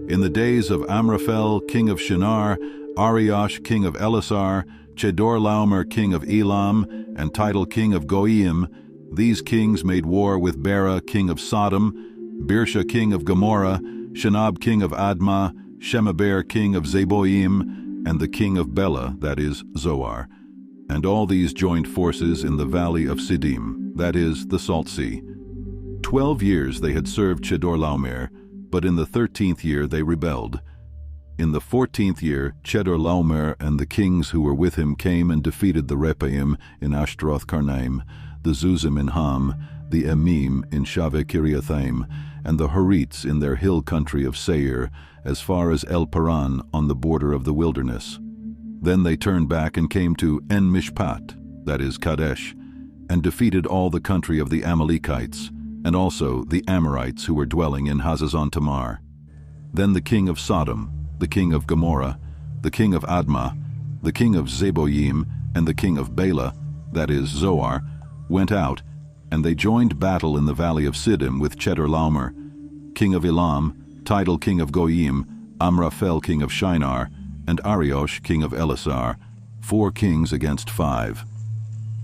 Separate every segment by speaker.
Speaker 1: In the days of Amraphel, king of Shinar, Ariosh, king of Elasar, Chedorlaomer, king of Elam, and Tidal, king of Goyim, these kings made war with Bera, king of Sodom, Birsha, king of Gomorrah, Shinab, king of Admah, Shemaber, king of Zeboim, and the king of Bela, that is, Zoar. And all these joined forces in the valley of Siddim, that is, the Salt Sea. 12 years they had served Chedorlaomer, but in the 13th year they rebelled. In the 14th year, Chedorlaomer and the kings who were with him came and defeated the Rephaim in Ashtaroth Karnaim, the Zuzim in Ham, the Emim in Shaveh Kiriathaim, and the Horites in their hill country of Seir, as far as El Paran on the border of the wilderness. Then they turned back and came to En Mishpat, that is Kadesh, and defeated all the country of the Amalekites, and also the Amorites who were dwelling in Hazazon Tamar. Then the king of Sodom, the king of Gomorrah, the king of Admah, the king of Zeboim, and the king of Bela, that is Zoar, went out, and they joined battle in the valley of Siddim with Chedorlaomer, king of Elam, Tidal, king of Goyim, Amraphel, king of Shinar, and Ariosh, king of Elasar, 4 kings against 5.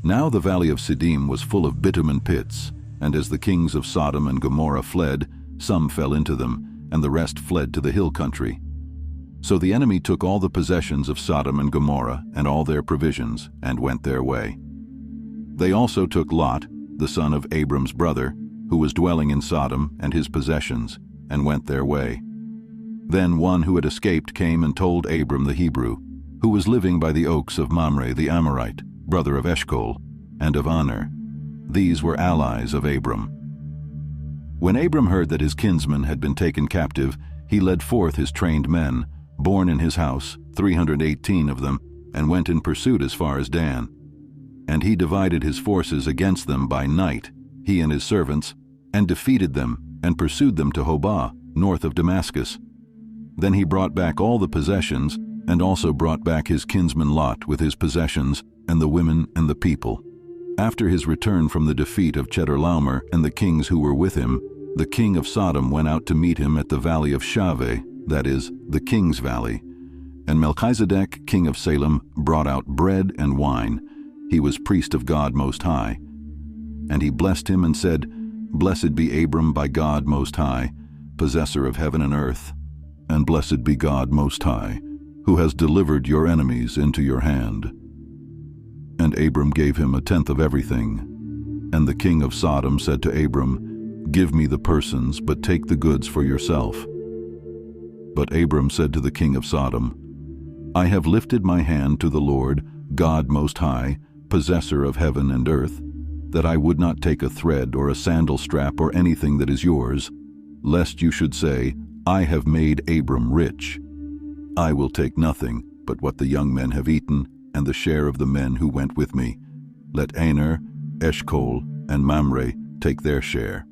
Speaker 1: Now the valley of Siddim was full of bitumen pits, and as the kings of Sodom and Gomorrah fled, some fell into them, and the rest fled to the hill country. So the enemy took all the possessions of Sodom and Gomorrah and all their provisions, and went their way. They also took Lot, the son of Abram's brother, who was dwelling in Sodom, and his possessions, and went their way. Then one who had escaped came and told Abram the Hebrew, who was living by the oaks of Mamre the Amorite, brother of Eshcol, and of Aner. These were allies of Abram. When Abram heard that his kinsman had been taken captive, he led forth his trained men, born in his house, 318 of them, and went in pursuit as far as Dan. And he divided his forces against them by night, he and his servants, and defeated them, and pursued them to Hobah, north of Damascus. Then he brought back all the possessions, and also brought back his kinsman Lot with his possessions, and the women and the people. After his return from the defeat of Chedorlaomer and the kings who were with him, the king of Sodom went out to meet him at the valley of Shaveh, that is, the king's valley. And Melchizedek, king of Salem, brought out bread and wine. He was priest of God Most High. And he blessed him and said, Blessed be Abram by God Most High, possessor of heaven and earth, and blessed be God Most High, who has delivered your enemies into your hand. And Abram gave him 1/10 of everything. And the king of Sodom said to Abram, Give me the persons, but take the goods for yourself. But Abram said to the king of Sodom, I have lifted my hand to the Lord, God Most High, possessor of heaven and earth, that I would not take a thread or a sandal strap or anything that is yours, lest you should say, I have made Abram rich. I will take nothing but what the young men have eaten, and the share of the men who went with me. Let Aner, Eshcol, and Mamre take their share.